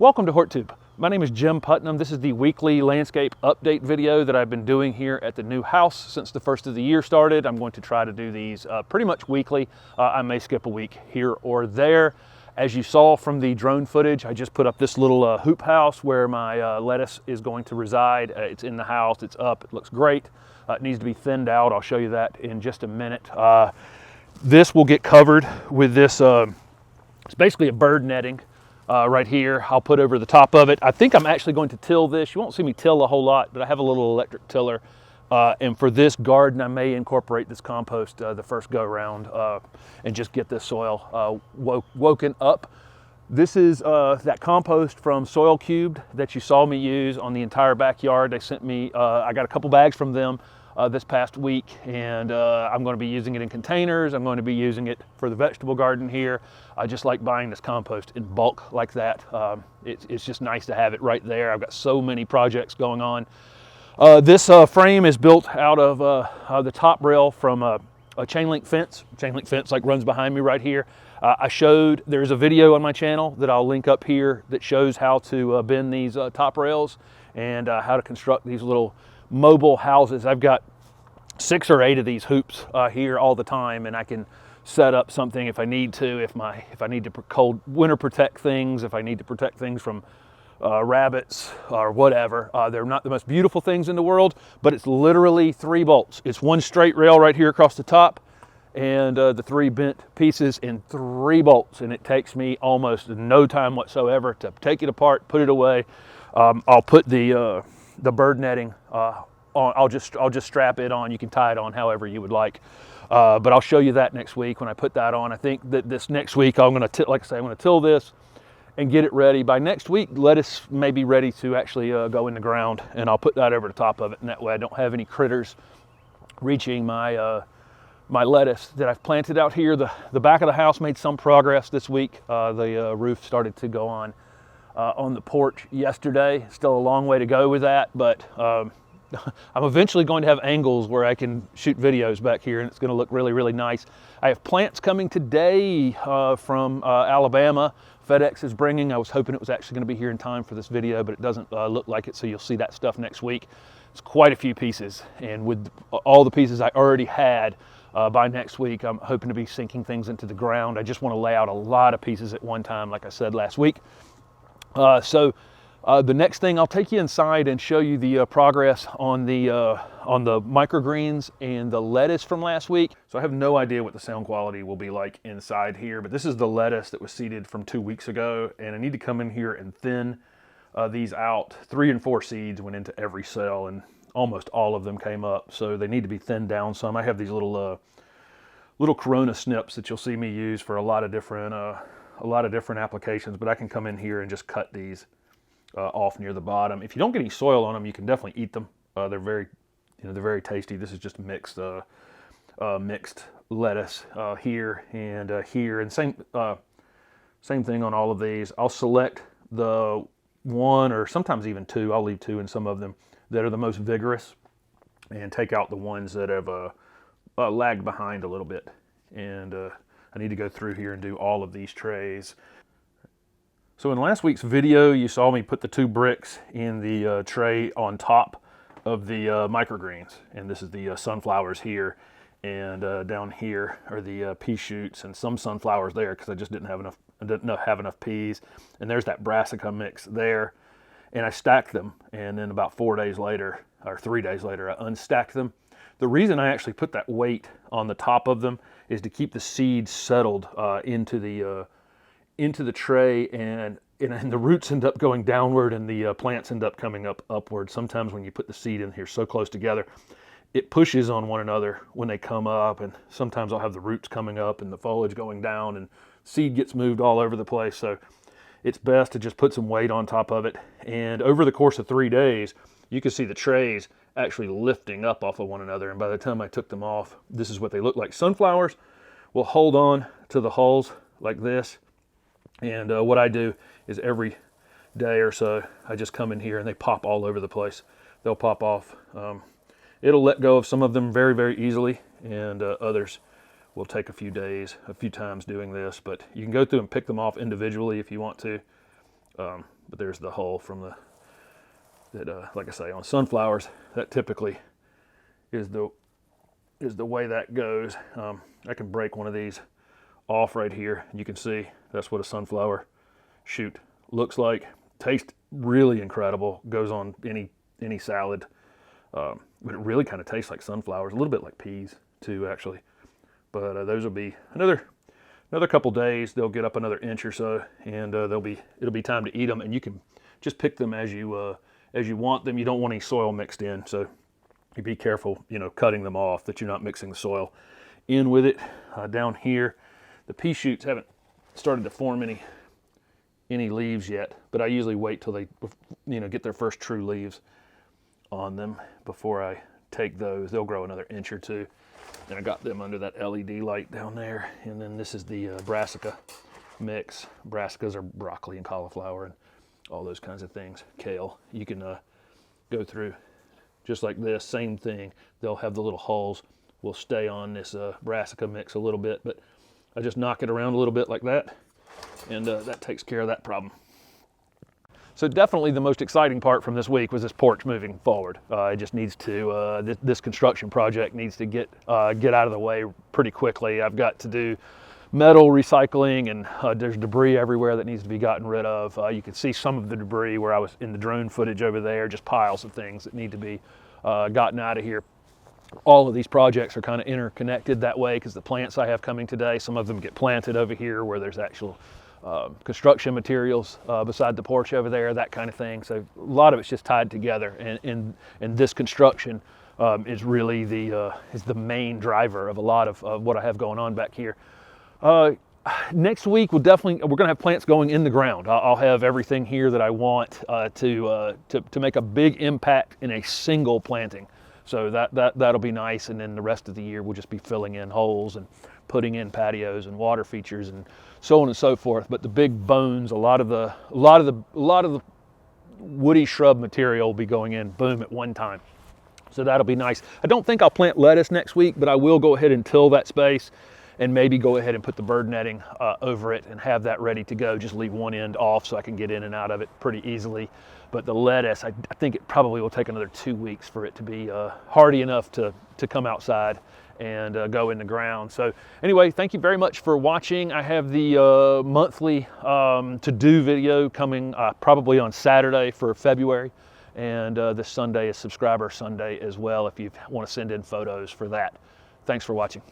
Welcome to HortTube. My name is Jim Putnam. This is the weekly landscape update video that I've been doing here at the new house since the first of the year started. I'm going to try to do these pretty much weekly. I may skip a week here or there. As you saw from the drone footage, I just put up this little hoop house where my lettuce is going to reside. It's in the house, it's up, it looks great. It needs to be thinned out. I'll show you that in just a minute. This will get covered with this, it's basically a bird netting. Right here, I'll put over the top of it. I think I'm actually going to till this. You won't see me till a whole lot, but I have a little electric tiller. And for this garden, I may incorporate this compost the first go round and just get this soil woken up. This is that compost from Soil Cubed that you saw me use on the entire backyard. They sent me, I got a couple bags from them this past week, and I'm going to be using it in containers. I'm going to be using it for the vegetable garden here. I just like buying this compost in bulk like that. It's just nice to have it right there. I've got so many projects going on. This frame is built out of the top rail from a chain link fence. Chain link fence like runs behind me right here. There's a video on my channel that I'll link up here that shows how to bend these top rails and how to construct these little mobile houses. I've got 6 or 8 of these hoops here all the time, and I can set up something if I need to, if I need to cold winter protect things, if I need to protect things from rabbits or whatever. They're not the most beautiful things in the world, but it's literally 3 bolts. It's one straight rail right here across the top, and the 3 bent pieces in 3 bolts, and it takes me almost no time whatsoever to take it apart, put it away. I'll put the bird netting on. I'll just strap it on. You can tie it on however you would like, but I'll show you that next week when I put that on. I think that this next week I'm going to, like I say, I'm going to till this and get it ready. By next week, lettuce may be ready to actually go in the ground, and I'll put that over the top of it, and that way I don't have any critters reaching my my lettuce that I've planted out here. The back of the house made some progress this week. The roof started to go on the porch yesterday. Still a long way to go with that, but I'm eventually going to have angles where I can shoot videos back here, and it's going to look really, really nice. I have plants coming today from Alabama. FedEx is bringing. I was hoping it was actually going to be here in time for this video, but it doesn't look like it, so you'll see that stuff next week. It's quite a few pieces, and with all the pieces I already had, by next week I'm hoping to be sinking things into the ground. I just want to lay out a lot of pieces at one time, like I said last week. The next thing, I'll take you inside and show you the progress on the microgreens and the lettuce from last week. So I have no idea what the sound quality will be like inside here, but this is the lettuce that was seeded from 2 weeks ago, and I need to come in here and thin these out. 3 and 4 seeds went into every cell, and almost all of them came up, so they need to be thinned down some. I have these little Corona snips that you'll see me use for a lot of different applications, but I can come in here and just cut these off near the bottom. If you don't get any soil on them, you can definitely eat them. They're very tasty. This is just mixed lettuce here and here, and same thing on all of these. I'll select the 1 or sometimes even 2. I'll leave 2 in some of them that are the most vigorous, and take out the ones that have lagged behind a little bit. And I need to go through here and do all of these trays. So in last week's video, you saw me put the 2 bricks in the tray on top of the microgreens, and this is the sunflowers here, and down here are the pea shoots and some sunflowers there because I just didn't have enough peas, and there's that brassica mix there, and I stacked them, and then about 4 days later or 3 days later I unstacked them. The reason I actually put that weight on the top of them is to keep the seeds settled into the tray, and the roots end up going downward, and the plants end up coming up upward. Sometimes when you put the seed in here so close together, it pushes on one another when they come up, and sometimes I'll have the roots coming up and the foliage going down, and seed gets moved all over the place. So it's best to just put some weight on top of it, and over the course of 3 days, you can see the trays actually lifting up off of one another, and by the time I took them off, this is what they look like. Sunflowers will hold on to the hulls like this, and what I do is every day or so, I just come in here and they pop all over the place. They'll pop off. It'll let go of some of them very, very easily, and others will take a few days, a few times doing this, but you can go through and pick them off individually if you want to. But but there's the hull from like I say, on sunflowers, that typically is the way that goes. I can break one of these off right here, and you can see that's what a sunflower shoot looks like. Tastes really incredible. Goes on any salad, but it really kind of tastes like sunflowers, a little bit like peas too, actually. But those will be another couple days. They'll get up another inch or so, and it'll be time to eat them. And you can just pick them as you want them. You don't want any soil mixed in, so you be careful, cutting them off, that you're not mixing the soil in with it. Down here, the pea shoots haven't started to form any leaves yet, but I usually wait till they get their first true leaves on them before I take those. They'll grow another inch or two. And I got them under that LED light down there. And then this is the brassica mix. Brassicas are broccoli and cauliflower and all those kinds of things. Kale. You can go through just like this, same thing. They'll have the little hulls. Will stay on this brassica mix a little bit, but I just knock it around a little bit like that, and that takes care of that problem. So definitely the most exciting part from this week was this porch moving forward. It just needs to, this construction project needs to get out of the way pretty quickly. I've got to do metal recycling, and there's debris everywhere that needs to be gotten rid of. You can see some of the debris where I was in the drone footage over there, just piles of things that need to be gotten out of here. All of these projects are kind of interconnected that way because the plants I have coming today, some of them get planted over here where there's actual construction materials beside the porch over there, that kind of thing. So a lot of it's just tied together, and this construction is really the main driver of a lot of what I have going on back here. Next week we're gonna have plants going in the ground. I'll have everything here that I want to make a big impact in a single planting. So that'll be nice, and then the rest of the year we'll just be filling in holes and putting in patios and water features and so on and so forth. But the big bones, a lot of the woody shrub material will be going in, boom, at one time. So that'll be nice. I don't think I'll plant lettuce next week, but I will go ahead and till that space and maybe go ahead and put the bird netting over it and have that ready to go. Just leave one end off so I can get in and out of it pretty easily. But the lettuce, I think it probably will take another 2 weeks for it to be hardy enough to come outside and go in the ground. So anyway, thank you very much for watching. I have the monthly to-do video coming probably on Saturday for February. And this Sunday is Subscriber Sunday as well if you want to send in photos for that. Thanks for watching.